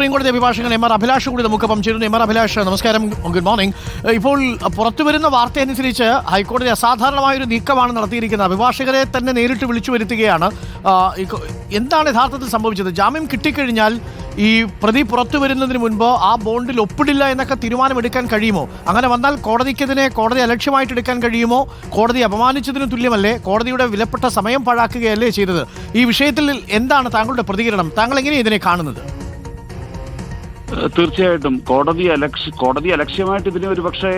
സുപ്രീംകോടതി അഭിഭാഷകൻ M R Abhilash കൂടി നമുക്കൊപ്പം ചേരുന്നു. എം ആർ അഭിലാഷ്, നമസ്കാരം, ഗുഡ് മോർണിംഗ്. ഇപ്പോൾ പുറത്തുവരുന്ന വാർത്തയനുസരിച്ച് ഹൈക്കോടതി അസാധാരണമായൊരു നീക്കമാണ് നടത്തിയിരിക്കുന്നത്. അഭിഭാഷകരെ തന്നെ നേരിട്ട് വിളിച്ചു വരുത്തുകയാണ്. എന്താണ് യഥാർത്ഥത്തിൽ സംഭവിച്ചത്? ജാമ്യം കിട്ടിക്കഴിഞ്ഞാൽ ഈ പ്രതി പുറത്തു വരുന്നതിന് മുൻപ് ആ ബോണ്ടിൽ ഒപ്പിടില്ല എന്നൊക്കെ തീരുമാനമെടുക്കാൻ കഴിയുമോ? അങ്ങനെ വന്നാൽ കോടതിക്കെതിരെ കോടതി അലക്ഷ്യമായിട്ട് എടുക്കാൻ കഴിയുമോ? കോടതി അപമാനിച്ചതിന് തുല്യമല്ലേ? കോടതിയുടെ വിലപ്പെട്ട സമയം പാഴാക്കുകയല്ലേ ചെയ്തത്? ഈ വിഷയത്തിൽ എന്താണ് താങ്കളുടെ പ്രതികരണം? താങ്കൾ എങ്ങനെയാണ് ഇതിനെ കാണുന്നത്? തീർച്ചയായിട്ടും കോടതി അലക്ഷ്യമായിട്ട് ഇതിനെ ഒരുപക്ഷെ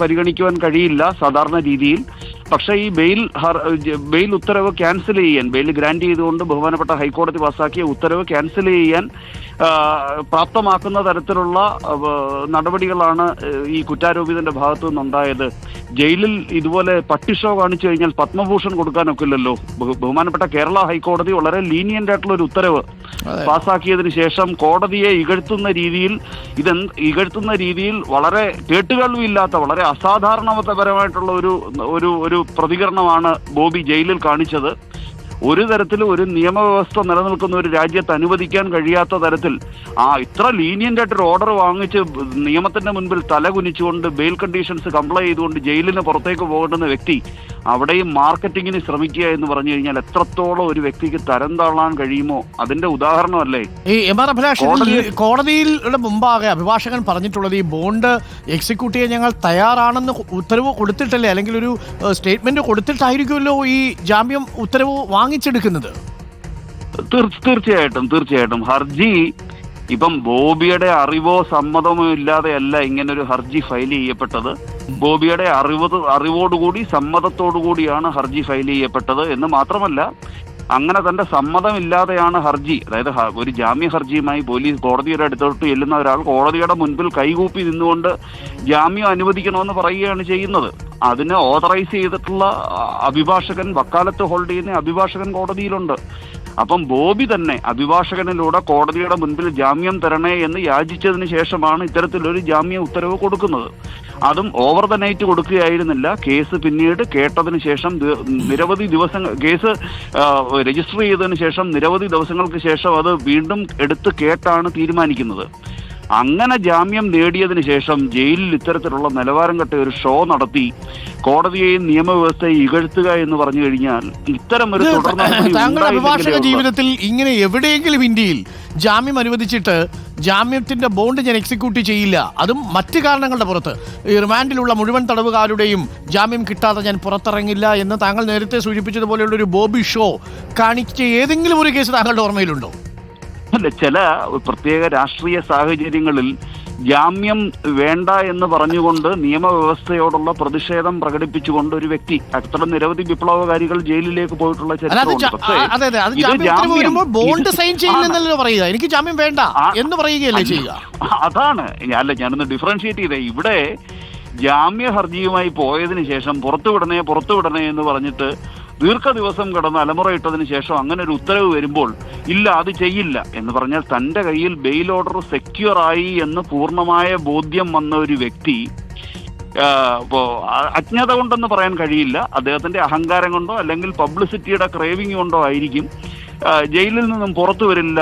പരിഗണിക്കുവാൻ കഴിയില്ല സാധാരണ രീതിയിൽ. പക്ഷേ ഈ ബെയിൽ ഉത്തരവ് ക്യാൻസൽ ചെയ്യാൻ, ബെയിൽ ഗ്രാന്റ് ചെയ്തുകൊണ്ട് ബഹുമാനപ്പെട്ട ഹൈക്കോടതി പാസാക്കിയ ഉത്തരവ് ക്യാൻസൽ ചെയ്യാൻ പ്രാപ്തമാക്കുന്ന തരത്തിലുള്ള നടപടികളാണ് ഈ കുറ്റാരോപിതന്റെ ഭാഗത്തു നിന്നുണ്ടായത്. ജയിലിൽ ഇതുപോലെ പട്ടി ഷോ കാണിച്ചു കഴിഞ്ഞാൽ പത്മഭൂഷൺ കൊടുക്കാനൊക്കില്ലല്ലോ. ബഹുമാനപ്പെട്ട കേരള ഹൈക്കോടതി വളരെ ലീനിയന്റ് ആയിട്ടുള്ള ഒരു ഉത്തരവ് പാസാക്കിയതിനു ശേഷം കോടതിയെ ഇകഴ്ത്തുന്ന രീതിയിൽ വളരെ കേട്ടുകേൾവിയില്ലാത്ത, വളരെ അസാധാരണപരമായിട്ടുള്ള ഒരു പ്രതികരണമാണ് ബോബി ജയിലിൽ കാണിച്ചത്. ഒരു തരത്തിലും ഒരു നിയമവ്യവസ്ഥ നിലനിൽക്കുന്ന ഒരു രാജ്യത്ത് അനുവദിക്കാൻ കഴിയാത്ത തരത്തിൽ ഇത്ര ലീനിയന്റ് ആയിട്ടൊരു ഓർഡർ വാങ്ങിച്ച് നിയമത്തിന്റെ മുൻപിൽ തലകുനിച്ചുകൊണ്ട് ബെയിൽ കണ്ടീഷൻസ് കംപ്ലൈ ചെയ്തുകൊണ്ട് ജയിലിന് പുറത്തേക്ക് പോകേണ്ടുന്ന വ്യക്തി അവിടെയും മാർക്കറ്റിങ്ങിന് ശ്രമിക്കുക എന്ന് പറഞ്ഞു കഴിഞ്ഞാൽ എത്രത്തോളം ഒരു വ്യക്തിക്ക് തരം താഴാൻ കഴിയുമോ അതിന്റെ ഉദാഹരണമല്ലേ ഈ എം ആർ അഭിലാഷ്. കോടതിയുടെ മുമ്പാകെ അഭിഭാഷകൻ പറഞ്ഞിട്ടുള്ളത് ഈ ബോണ്ട് എക്സിക്യൂട്ട് ചെയ്യാൻ ഞങ്ങൾ തയ്യാറാണെന്ന് ഉത്തരവ് കൊടുത്തിട്ടല്ലേ, അല്ലെങ്കിൽ ഒരു സ്റ്റേറ്റ്മെന്റ് കൊടുത്തിട്ടായിരിക്കുമല്ലോ ഈ ജാമ്യം ഉത്തരവ് വാങ്ങിച്ചെടുക്കുന്നത്. തീർച്ചയായിട്ടും ഹർജി ഇപ്പം ബോബിയുടെ അറിവോ സമ്മതമോ ഇല്ലാതെയല്ല ഇങ്ങനൊരു ഹർജി ഫയൽ ചെയ്യപ്പെട്ടത്. ബോബിയുടെ അറിവോടുകൂടി സമ്മതത്തോടുകൂടിയാണ് ഹർജി ഫയൽ ചെയ്യപ്പെട്ടത് എന്ന് മാത്രമല്ല, അങ്ങനെ തന്റെ സമ്മതമില്ലാതെയാണ് ഹർജി, അതായത് ഒരു ജാമ്യ ഹർജിയുമായി കോടതിയുടെ അടുത്തോട്ട് ചെല്ലുന്ന ഒരാൾ കോടതിയുടെ മുൻപിൽ കൈകൂപ്പി നിന്നുകൊണ്ട് ജാമ്യം അനുവദിക്കണമെന്ന് പറയുകയാണ് ചെയ്യുന്നത്. അതിന് ഓതറൈസ് ചെയ്തിട്ടുള്ള അഭിഭാഷകൻ, വക്കാലത്ത് ഹോൾഡ് ചെയ്യുന്ന അഭിഭാഷകൻ കോടതിയിലുണ്ട്. അപ്പം ബോബി തന്നെ അഭിഭാഷകനിലൂടെ കോടതിയുടെ മുൻപിൽ ജാമ്യം തരണേ എന്ന് യാചിച്ചതിന് ശേഷമാണ് ഇത്തരത്തിലൊരു ജാമ്യ ഉത്തരവ് കൊടുക്കുന്നത്. അതും ഓവർ ദ നൈറ്റ് കൊടുക്കുകയായിരുന്നില്ല. കേസ് പിന്നീട് കേട്ടതിന് ശേഷം കേസ് രജിസ്റ്റർ ചെയ്തതിന് ശേഷം നിരവധി ദിവസങ്ങൾക്ക് ശേഷം അത് വീണ്ടും എടുത്ത് കേട്ടാണ് തീരുമാനിക്കുന്നത്. അങ്ങനെ ജാമ്യം നേടിയതിനു ശേഷം ജയിലിൽ ഇത്തരത്തിലുള്ള നിലവാരം കെട്ട ഒരു ഷോ നടത്തി കോടതിയെയും നിയമവ്യവസ്ഥയെ ഇകഴ്ത്തുക എന്ന് പറഞ്ഞു കഴിഞ്ഞാൽ ഇത്തരം ഒരു താങ്കളുടെ അഭിഭാഷക ജീവിതത്തിൽ ഇങ്ങനെ എവിടെയെങ്കിലും ഇന്ത്യയിൽ ജാമ്യം അനുവദിച്ചിട്ട് ജാമ്യത്തിന്റെ ബോണ്ട് ഞാൻ എക്സിക്യൂട്ട് ചെയ്യില്ല, അതും മറ്റു കാരണങ്ങളുടെ പുറത്ത്, ഈ റിമാൻഡിലുള്ള മുഴുവൻ തടവുകാരുടെയും ജാമ്യം കിട്ടാതെ ഞാൻ പുറത്തിറങ്ങില്ല എന്ന് താങ്കൾ നേരത്തെ സൂചിപ്പിച്ചതുപോലെയുള്ള ഒരു ബോബി ഷോ കാണിച്ച ഏതെങ്കിലും ഒരു കേസ് താങ്കളുടെ ഓർമ്മയിലുണ്ടോ? അല്ല, ചില പ്രത്യേക രാഷ്ട്രീയ സാഹചര്യങ്ങളിൽ ജാമ്യം വേണ്ട എന്ന് പറഞ്ഞുകൊണ്ട് നിയമവ്യവസ്ഥയോടുള്ള പ്രതിഷേധം പ്രകടിപ്പിച്ചുകൊണ്ട് ഒരു വ്യക്തി, അത്ര നിരവധി വിപ്ലവകാരികൾ ജയിലിലേക്ക് പോയിട്ടുള്ള എനിക്ക് ജാമ്യം വേണ്ട എന്ന് പറയുകയല്ലേ ചെയ്യുക. അതാണ് ഞാനൊന്ന് ഡിഫറൻഷിയേറ്റ് ചെയ്തേ. ഇവിടെ ജാമ്യ ഹർജിയുമായി പോയതിനു ശേഷം പുറത്തുവിടണേ എന്ന് പറഞ്ഞിട്ട് ദീർഘദിവസം കിടന്ന് അലമുറയിട്ടതിന് ശേഷം അങ്ങനെ ഒരു ഉത്തരവ് വരുമ്പോൾ ഇല്ല, അത് ചെയ്യില്ല എന്ന് പറഞ്ഞാൽ തന്റെ കയ്യിൽ ബെയിൽ ഓർഡർ സെക്യൂർ ആയി എന്ന് പൂർണ്ണമായ ബോധ്യം വന്ന ഒരു വ്യക്തി, അജ്ഞത കൊണ്ടെന്ന് പറയാൻ കഴിയില്ല, അദ്ദേഹത്തിന്റെ അഹങ്കാരം കൊണ്ടോ അല്ലെങ്കിൽ പബ്ലിസിറ്റിയുടെ ക്രേവിംഗ് കൊണ്ടോ ആയിരിക്കും, ജയിലിൽ നിന്നും പുറത്തു വരില്ല,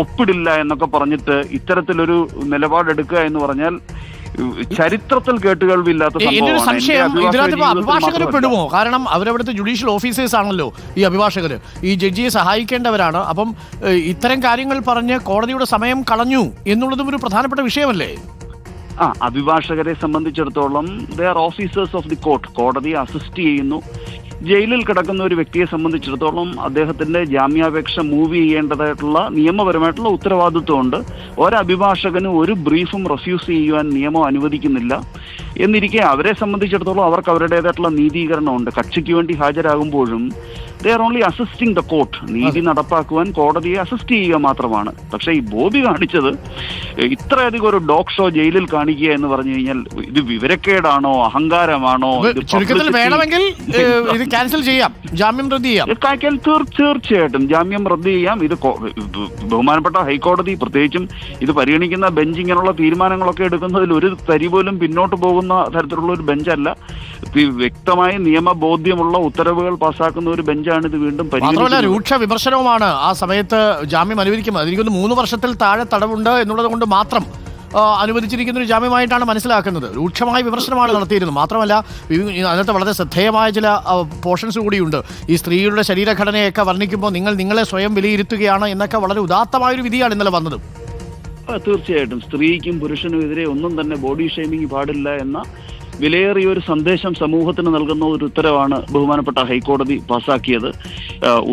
ഒപ്പിടില്ല എന്നൊക്കെ പറഞ്ഞിട്ട് ഇത്തരത്തിലൊരു നിലപാടെടുക്കുക എന്ന് പറഞ്ഞാൽ ചരിത്രത്തിൽ കേട്ടുകേൾവില്ലാത്ത അഭിഭാഷകർ പെടുമോ? കാരണം അവരവിടുത്തെ ജുഡീഷ്യൽ ഓഫീസേഴ്സ് ആണല്ലോ ഈ അഭിഭാഷകർ, ഈ ജഡ്ജിയെ സഹായിക്കേണ്ടവരാണ്. അപ്പം ഇത്തരം കാര്യങ്ങൾ പറഞ്ഞ് കോടതിയുടെ സമയം കളഞ്ഞു എന്നുള്ളതും ഒരു പ്രധാനപ്പെട്ട വിഷയമല്ലേ? അഭിഭാഷകരെ സംബന്ധിച്ചിടത്തോളം they are officers of the court. കോടതിയെ അസിസ്റ്റ് ചെയ്യുന്നു. ജയിലിൽ കിടക്കുന്ന ഒരു വ്യക്തിയെ സംബന്ധിച്ചിടത്തോളം അദ്ദേഹത്തിന്റെ ജാമ്യാപേക്ഷ മൂവ് ചെയ്യേണ്ടതായിട്ടുള്ള നിയമപരമായിട്ടുള്ള ഉത്തരവാദിത്വമുണ്ട്. ഒരഭിഭാഷകന് ഒരു ബ്രീഫും റെഫ്യൂസ് ചെയ്യുവാൻ നിയമം അനുവദിക്കുന്നില്ല. എന്നിരിക്കെ അവരെ സംബന്ധിച്ചിടത്തോളം അവർക്ക് അവരുടേതായിട്ടുള്ള നീതീകരണമുണ്ട്. കക്ഷിക്ക് വേണ്ടി ഹാജരാകുമ്പോഴും they are only assisting the court. നീതി നടപ്പാക്കുവാൻ കോടതിയെ അസിസ്റ്റ് ചെയ്യുക മാത്രമാണ്. പക്ഷേ ഈ ബോബി കാണിച്ചത് ഇത്രയധികം ഒരു ഡോഗ് ഷോ ജയിലിൽ കാണിക്കുക എന്ന് പറഞ്ഞു കഴിഞ്ഞാൽ ഇത് വിവരക്കേടാണോ, അഹങ്കാരമാണോ? വേണമെങ്കിൽ ഇത് ക്യാൻസൽ ചെയ്യാം, ജാമ്യം റദ്ദ് ചെയ്യാം. തീർച്ചയായിട്ടും ജാമ്യം റദ്ദ് ചെയ്യാം. ഇത് ബഹുമാനപ്പെട്ട ഹൈക്കോടതി, പ്രത്യേകിച്ചും ഇത് പരിഗണിക്കുന്ന ബെഞ്ച് ഇങ്ങനെയുള്ള തീരുമാനങ്ങളൊക്കെ എടുക്കുന്നതിൽ ഒരു തരി പോലും പിന്നോട്ട് പോകുന്ന പോകുന്ന തരത്തിലുള്ള ഒരു ബെഞ്ചല്ല. വ്യക്തമായി നിയമബോധ്യമുള്ള ഉത്തരവുകൾ പാസ്സാക്കുന്ന ഒരു ബെഞ്ചാണ് ഇത് വീണ്ടും മാത്രമല്ല പരിഗണിക്കുന്നത്. രൂക്ഷ വിമർശനവുമാണ് ആ സമയത്ത് ജാമ്യം അനുവദിക്കുന്നത്. എനിക്കൊന്ന് 3 വർഷത്തിൽ താഴെ തടവുണ്ട് എന്നുള്ളത് കൊണ്ട് മാത്രം അനുവദിച്ചിരിക്കുന്ന ഒരു ജാമ്യമായിട്ടാണ് മനസ്സിലാക്കുന്നത്. രൂക്ഷമായ വിമർശനമാണ് നടത്തിയിരുന്നത്. മാത്രമല്ല അതിനകത്ത് വളരെ ശ്രദ്ധേയമായ ചില പോർഷൻസ് കൂടിയുണ്ട്. ഈ സ്ത്രീയുടെ ശരീരഘടനയൊക്കെ വർണ്ണിക്കുമ്പോൾ നിങ്ങൾ നിങ്ങളെ സ്വയം വിലയിരുത്തുകയാണ് എന്നൊക്കെ വളരെ ഉദാത്തമായൊരു വിധിയാണ് ഇന്നലെ വന്നത്. തീർച്ചയായിട്ടും സ്ത്രീക്കും പുരുഷനും എതിരെ ഒന്നും തന്നെ ബോഡി ഷെയ്മിങ് പാടില്ല എന്ന വിലയേറിയ ഒരു സന്ദേശം സമൂഹത്തിന് നൽകുന്ന ഒരു ഉത്തരവാണ് ബഹുമാനപ്പെട്ട ഹൈക്കോടതി പാസ്സാക്കിയത്.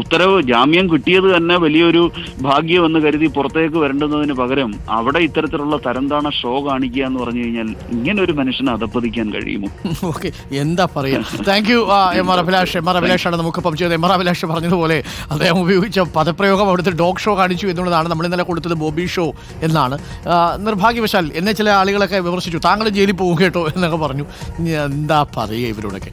ഉത്തരവ് ജാമ്യം കിട്ടിയത് തന്നെ വലിയൊരു ഭാഗ്യമെന്ന് കരുതി പുറത്തേക്ക് വരേണ്ടുന്നതിന് പകരം അവിടെ ഇത്തരത്തിലുള്ള തരംതാണ ഷോ കാണിക്കുക എന്ന് പറഞ്ഞു കഴിഞ്ഞാൽ ഇങ്ങനെ ഒരു മനുഷ്യനെ അധപ്പതിക്കാൻ കഴിയുമോ? ഓക്കെ, എന്താ പറയാ. താങ്ക് യു എം ആർ അഭിലാഷാണ് നമുക്കിപ്പം ചെയ്തത്. എം ആർ അഭിലാഷ് പറഞ്ഞതുപോലെ അദ്ദേഹം ഉപയോഗിച്ച പദപ്രയോഗം അവിടുത്തെ ഡോഗ് ഷോ കാണിച്ചു എന്നുള്ളതാണ്. നമ്മൾ ഇന്നലെ കൊടുത്തത് ബോബി ഷോ എന്നാണ്. നിർഭാഗ്യവശാൽ എന്നെ ചില ആളുകളൊക്കെ വിമർശിച്ചു, താങ്കൾ ജയിലിൽ പോകും കേട്ടോ എന്നൊക്കെ പറഞ്ഞു. എന്താ പറയുക ഇവരോടൊക്കെ.